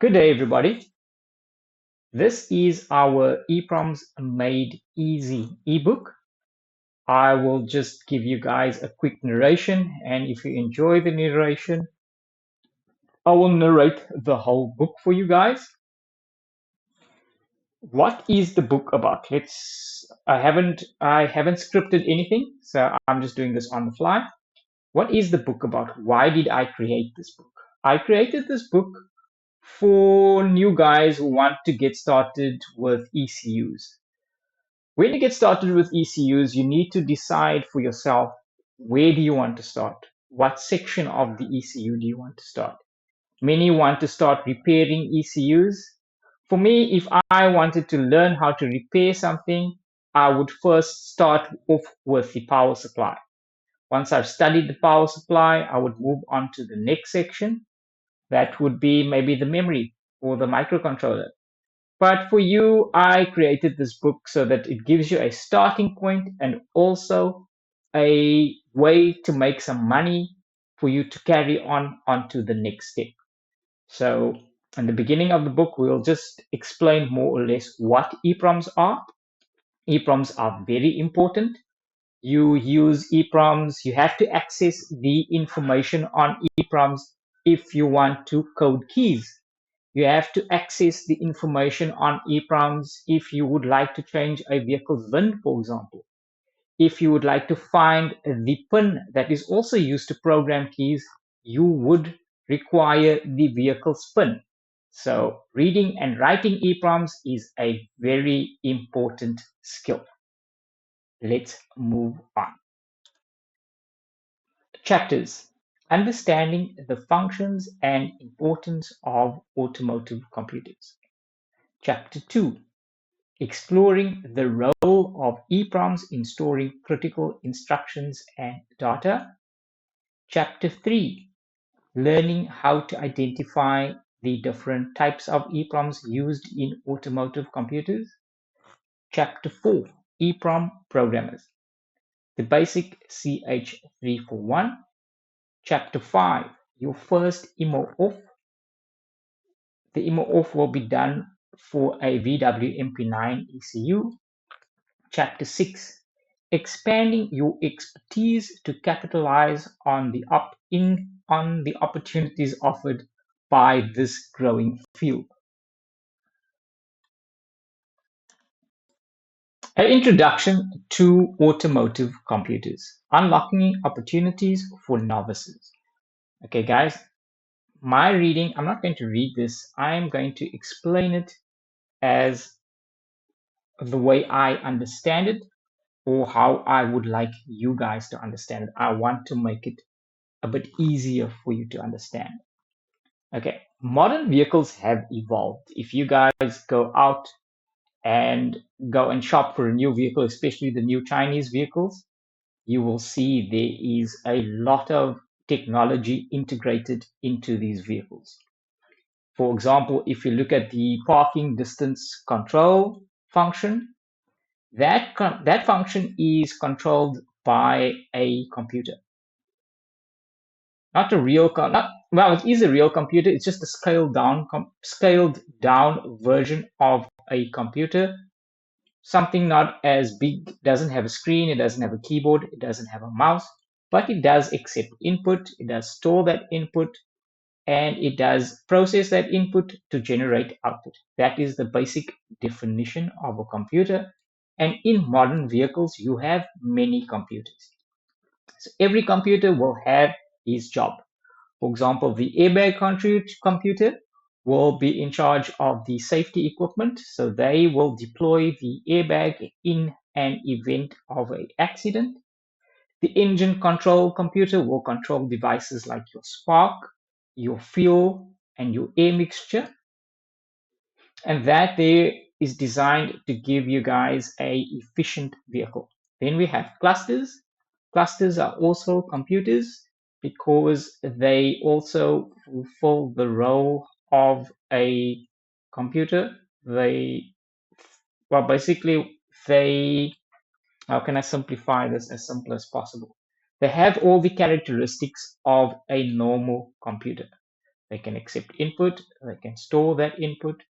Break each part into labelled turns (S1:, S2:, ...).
S1: Good day, everybody. This is our EEPROMs Made Easy ebook. I will just give you guys a quick narration, and if you enjoy the narration, I will narrate the whole book for you guys. What is the book about? I haven't scripted anything, so I'm just doing this on the fly. What is the book about? Why did I create this book? I created this book for new guys who want to get started with ECUs. When you get started with ECUs, you need to decide for yourself, where do you want to start? What section of the ECU do you want to start? Many want to start repairing ECUs. For me, if I wanted to learn how to repair something, I would first start off with the power supply. Once I've studied the power supply, I would move on to the next section. That would be maybe the memory or the microcontroller. But for you, I created this book so that it gives you a starting point and also a way to make some money for you to carry on onto the next step. So in the beginning of the book, we'll just explain more or less what EEPROMs are. EEPROMs are very important. You use EEPROMs, you have to access the information on EEPROMs if you want to code keys. You have to access the information on EEPROMs if you would like to change a vehicle's VIN, for example. If you would like to find the PIN that is also used to program keys, you would require the vehicle's PIN. So reading and writing EEPROMs is a very important skill. Let's move on. Chapters: Understanding the functions and importance of automotive computers. Chapter 2: Exploring the role of EEPROMs in storing critical instructions and data. Chapter 3: Learning how to identify the different types of EEPROMs used in automotive computers. Chapter 4: EEPROM Programmers. The basic CH341. Chapter 5: Your first Immo Off. The Immo Off will be done for a VW MP9 ECU. Chapter 6: Expanding your expertise to capitalize on the opportunities offered by this growing field. An introduction to automotive computers, unlocking opportunities for novices. Okay, guys, my reading, I'm not going to read this. I'm going to explain it as the way I understand it, or how I would like you guys to understand it. I want to make it a bit easier for you to understand. Okay, modern vehicles have evolved. If you guys go out and go and shop for a new vehicle, especially the new Chinese vehicles, you will see there is a lot of technology integrated into these vehicles. For example, if you look at the parking distance control function, that function is controlled by a computer. Not a real, well, it is a real computer. It's just a scaled down version of a computer. Something not as big, doesn't have a screen, it doesn't have a keyboard, it doesn't have a mouse, but it does accept input, it does store that input, and it does process that input to generate output. That is the basic definition of a computer. And in modern vehicles, you have many computers. So every computer will have his job. For example, the airbag computer will be in charge of the safety equipment. So they will deploy the airbag in an event of an accident. The engine control computer will control devices like your spark, your fuel, and your air mixture. And that there is designed to give you guys a efficient vehicle. Then we have clusters. Clusters are also computers because they also fulfill the role of a computer. Basically, how can I simplify this as simple as possible? They have all the characteristics of a normal computer. They can accept input, they can store that input,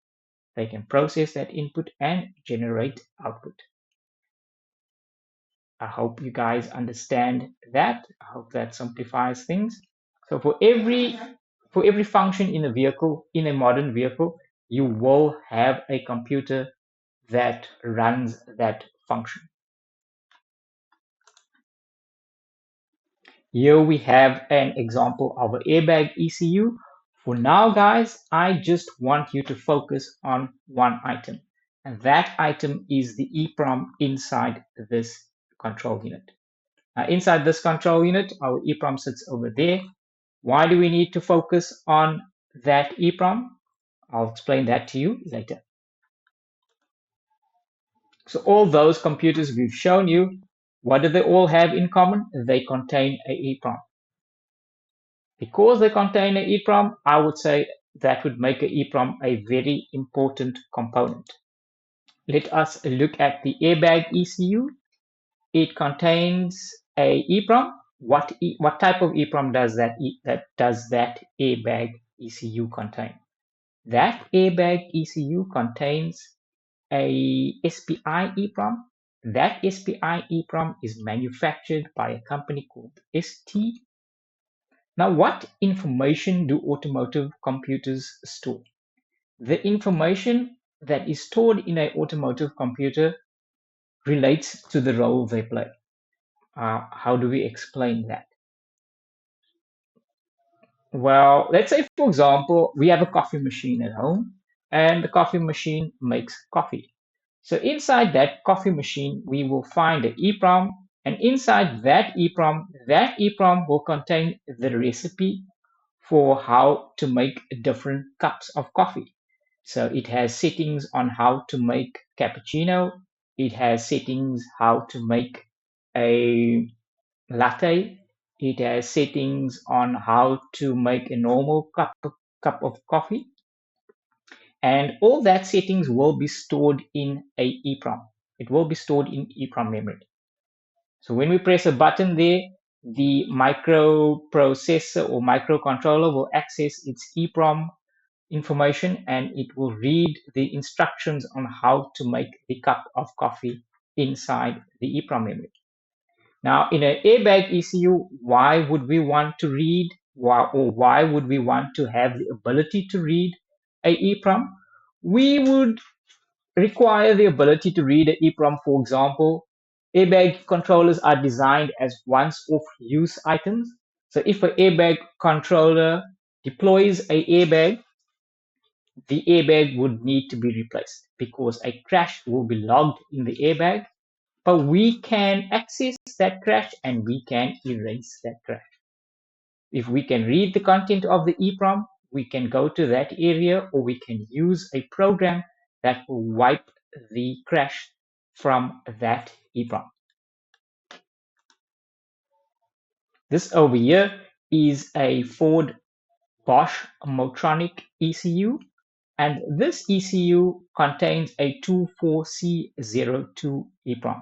S1: they can process that input and generate output. I hope you guys understand that. I hope that simplifies things. So for every function in a vehicle, in a modern vehicle, you will have a computer that runs that function. Here we have an example of an airbag ECU. For now, guys, I just want you to focus on one item, and that item is the EEPROM inside this control unit. Now, inside this control unit, our EEPROM sits over there. Why do we need to focus on that EEPROM? I'll explain that to you later. So all those computers we've shown you, what do they all have in common? They contain a EEPROM. Because they contain an EEPROM, I would say that would make an EEPROM a very important component. Let us look at the airbag ECU. It contains a EEPROM. What type of EEPROM does that airbag ECU contain? That airbag ECU contains a SPI EEPROM. That SPI EEPROM is manufactured by a company called ST. Now, what information do automotive computers store? The information that is stored in an automotive computer relates to the role they play. How do we explain that? Well, let's say, for example, we have a coffee machine at home, and the coffee machine makes coffee. So inside that coffee machine, we will find an EEPROM, and inside that EEPROM will contain the recipe for how to make different cups of coffee. So it has settings on how to make cappuccino. It has settings how to make a latte. It has settings on how to make a normal cup of coffee. And all that settings will be stored in a EEPROM. It will be stored in EEPROM memory. So when we press a button there, the microprocessor or microcontroller will access its EEPROM information and it will read the instructions on how to make the cup of coffee inside the EEPROM memory. Now, in an airbag ECU, why would we want to read why would we want to have the ability to read a EEPROM? We would require the ability to read an EEPROM. For example, airbag controllers are designed as once-off use items. So if an airbag controller deploys an airbag, the airbag would need to be replaced because a crash will be logged in the airbag, but we can access that crash and we can erase that crash. If we can read the content of the EEPROM, we can go to that area or we can use a program that will wipe the crash from that EEPROM. This over here is a Ford Bosch Motronic ECU, and this ECU contains a 24C02 EEPROM.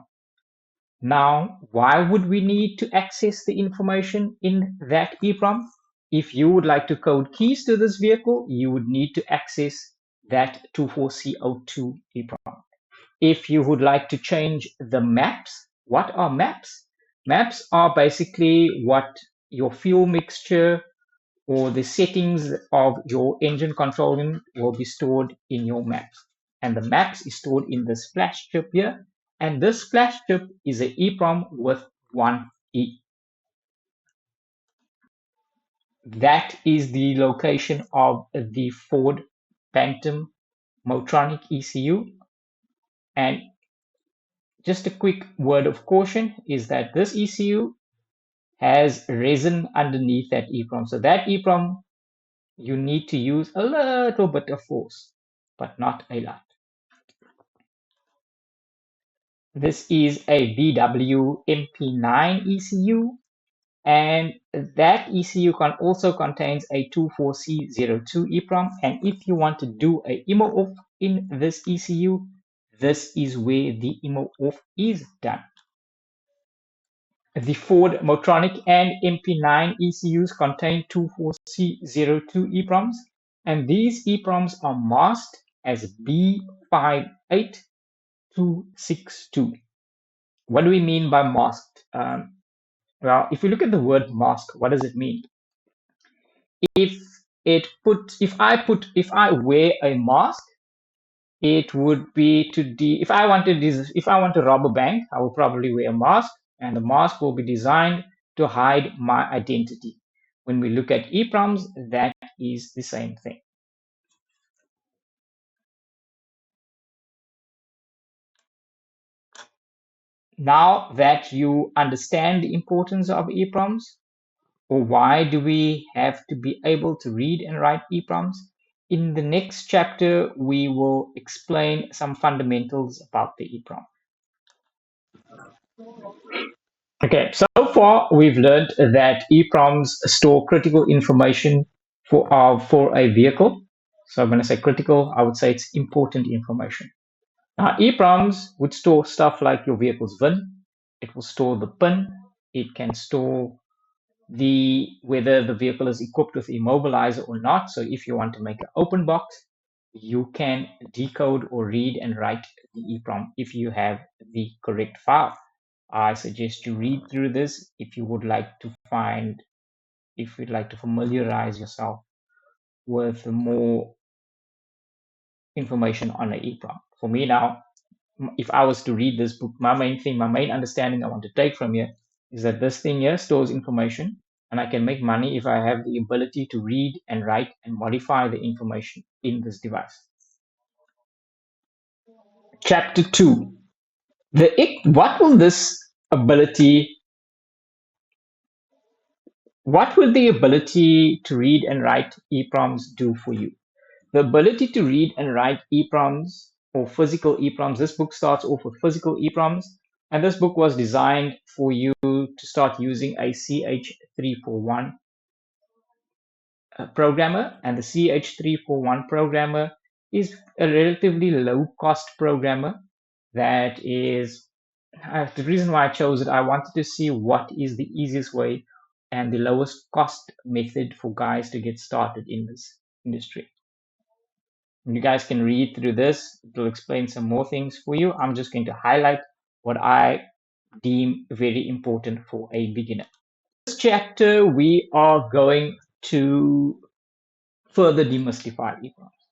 S1: Now, why would we need to access the information in that EEPROM? If you would like to code keys to this vehicle, you would need to access that 24C02 EEPROM. If you would like to change the maps, what are maps? Maps are basically what your fuel mixture or the settings of your engine control unit will be stored in your maps. And the maps is stored in this flash chip here. And this flash chip is an EEPROM with 1E. That is the location of the Ford Phantom Motronic ECU. And just a quick word of caution is that this ECU has resin underneath that EEPROM. So that EEPROM, you need to use a little bit of force, but not a lot. This is a VW MP9 ECU, and that ECU also contains a 24C02 EEPROM. And if you want to do a Immo Off in this ECU, this is where the Immo Off is done. The Ford Motronic and MP9 ECUs contain 24C02 EEPROMs, and these EEPROMs are masked as B58262. What do we mean by masked? Well, if we look at the word mask, what does it mean? If I wear a mask, it would be if I want to rob a bank, I will probably wear a mask, and the mask will be designed to hide my identity. When we look at EEPROMs, that is the same thing. Now that you understand the importance of EEPROMs, or why do we have to be able to read and write EEPROMs, in the next chapter we will explain some fundamentals about the EEPROM. Okay, so far we've learned that EEPROMs store critical information for a vehicle. So when I say critical, I would say it's important information. Now, EEPROMs would store stuff like your vehicle's VIN. It will store the PIN. It can store whether the vehicle is equipped with immobilizer or not. So if you want to make an open box, you can decode or read and write the EEPROM if you have the correct file. I suggest you read through this if you'd like to familiarize yourself with more information on the EEPROM. For me now, if I was to read this book, my main understanding I want to take from here is that this thing here stores information, and I can make money if I have the ability to read and write and modify the information in this device. Chapter 2. What will the ability to read and write EEPROMs do for you? The ability to read and write EEPROMs or physical EEPROMs. This book starts off with physical EEPROMs, and this book was designed for you to start using a CH341 programmer, and the CH341 programmer is a relatively low cost programmer that is the reason why I chose it. I wanted to see what is the easiest way and the lowest cost method for guys to get started in this industry. You guys can read through this. It will explain some more things for you. I'm just going to highlight what I deem very important for a beginner. This chapter, we are going to further demystify EEPROMs.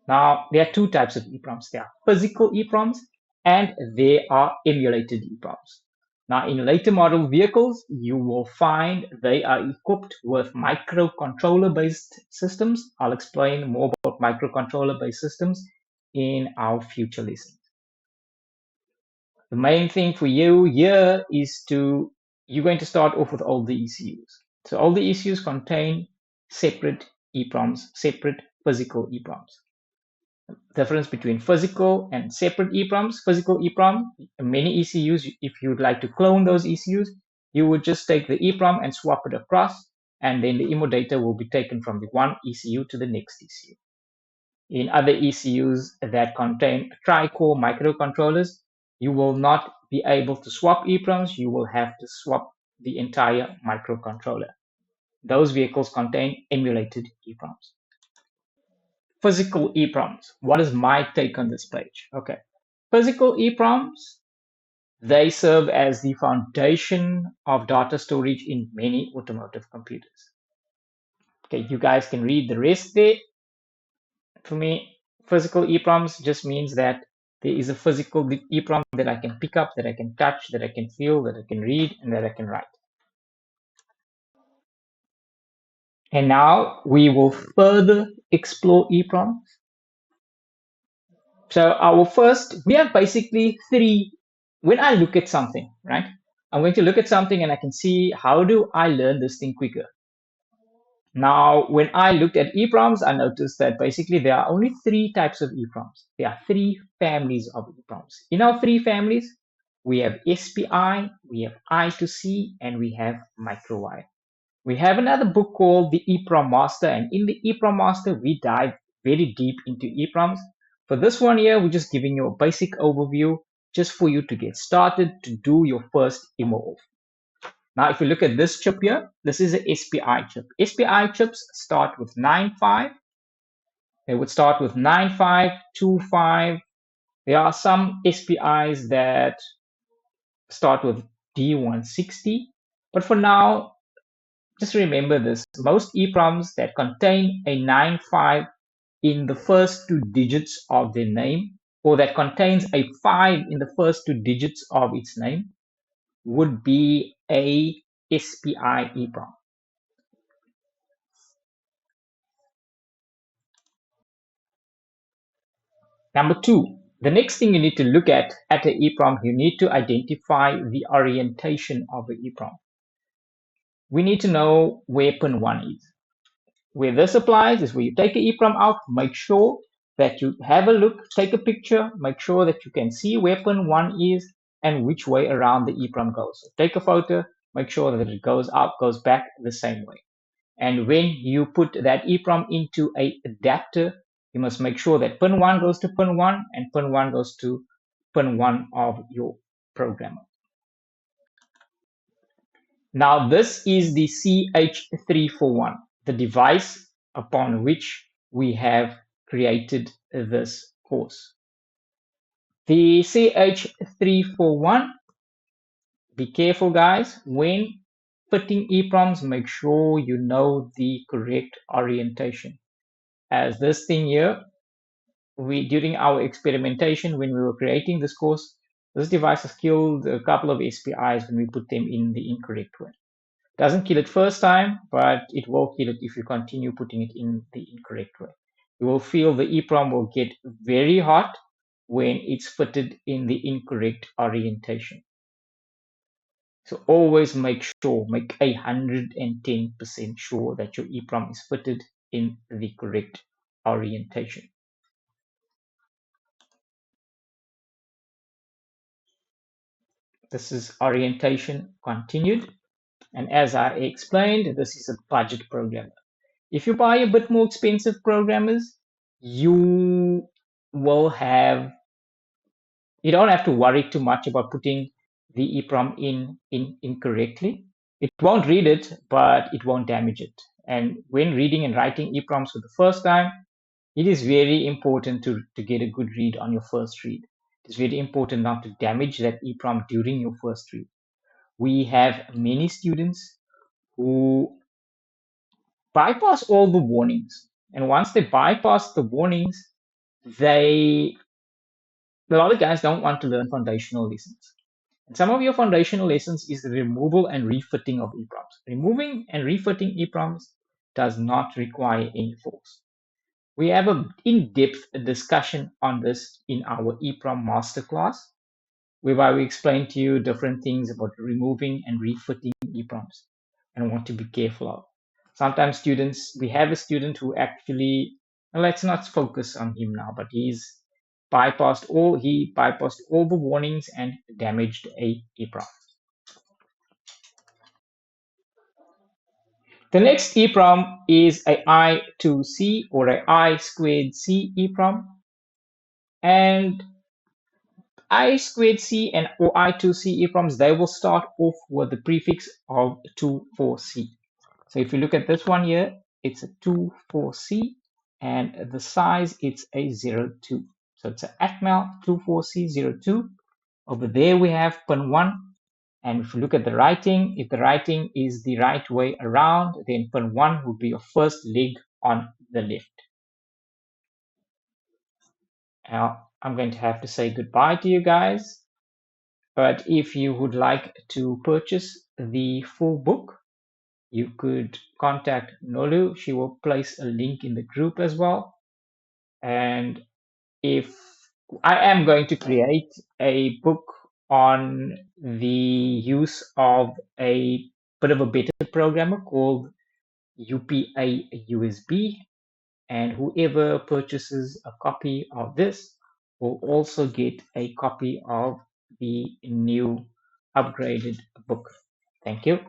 S1: Now, there are two types of EEPROMs. There are physical EEPROMs and there are emulated EEPROMs. Now, in later model vehicles, you will find they are equipped with microcontroller-based systems. I'll explain more about microcontroller-based systems in our future lessons. The main thing for you here is you're going to start off with all the ECUs. So all the ECUs contain separate EEPROMs, separate physical EEPROMs. Difference between physical and separate EEPROMs. Physical EEPROM, many ECUs, if you'd like to clone those ECUs, you would just take the EEPROM and swap it across, and then the IMMO data will be taken from the one ECU to the next ECU. In other ECUs that contain tri-core microcontrollers, you will not be able to swap EEPROMs, you will have to swap the entire microcontroller. Those vehicles contain emulated EEPROMs. Physical EEPROMs. What is my take on this page? Okay. Physical EEPROMs, they serve as the foundation of data storage in many automotive computers. Okay, you guys can read the rest there. For me, physical EEPROMs just means that there is a physical EEPROM that I can pick up, that I can touch, that I can feel, that I can read, and that I can write. And now we will further explore EEPROMs. So we have basically three. When I look at something, right, I'm going to look at something and I can see how do I learn this thing quicker. Now, when I looked at EEPROMs, I noticed that basically there are only three types of EEPROMs. There are three families of EEPROMs. In our three families, we have SPI, we have I2C, and we have microwire. We have another book called the EEPROM Master, and in the EEPROM Master, we dive very deep into EEPROMs. For this one here, we're just giving you a basic overview just for you to get started to do your first Immo Off. Now, if you look at this chip here, this is a SPI chip. SPI chips start with 9.5. They would start with 9.5, 2.5. There are some SPIs that start with D160. But for now, just remember this. Most EEPROMs that contain a 9.5 in the first two digits of their name, or that contains a 5 in the first two digits of its name, would be a SPI EEPROM. Number two, the next thing you need to look at an EEPROM, you need to identify the orientation of the EEPROM. We need to know where pin 1 is. Where this applies is where you take an EEPROM out, make sure that you have a look, take a picture, make sure that you can see where pin 1 is and which way around the EEPROM goes. So take a photo, make sure that it goes out, goes back the same way. And when you put that EEPROM into an adapter, you must make sure that pin 1 goes to pin 1 and pin 1 goes to pin 1 of your programmer. Now this is the CH341, the device upon which we have created this course. The CH341, be careful guys, when fitting EEPROMs, make sure you know the correct orientation. As this thing here, during our experimentation when we were creating this course, this device has killed a couple of SPIs when we put them in the incorrect way. Doesn't kill it first time, but it will kill it if you continue putting it in the incorrect way. You will feel the EEPROM will get very hot when it's fitted in the incorrect orientation. So always make 110% sure that your EEPROM is fitted in the correct orientation. This is orientation continued. And as I explained, this is a budget programmer. If you buy a bit more expensive programmers, you don't have to worry too much about putting the EEPROM in incorrectly. It won't read it, but it won't damage it. And when reading and writing EEPROMs for the first time, it is very important to get a good read on your first read. It's very important not to damage that EEPROM during your first read. We have many students who bypass all the warnings. And once they bypass the warnings, a lot of guys don't want to learn foundational lessons. And some of your foundational lessons is the removal and refitting of EEPROMs. Removing and refitting EEPROMs does not require any force. We have an in-depth discussion on this in our EEPROM masterclass, whereby we explain to you different things about removing and refitting EEPROMs and what to be careful of. Sometimes we have a student who actually, let's not focus on him now, but he bypassed all the warnings and damaged a EEPROM. The next EEPROM is a I2C or a I squared C EEPROM. And I squared C and or I2C EEPROMs, they will start off with the prefix of 24C. So if you look at this one here, it's a 24C and the size it's a 02. So it's an Atmel 24C02. Over there we have pin 1. And if you look at the writing, if the writing is the right way around, then pin 1 would be your first leg on the left. Now, I'm going to have to say goodbye to you guys. But if you would like to purchase the full book, you could contact Nolu. She will place a link in the group as well. And if I am going to create a book on the use of a bit of a better programmer called UPA USB, and whoever purchases a copy of this will also get a copy of the new upgraded book. Thank you.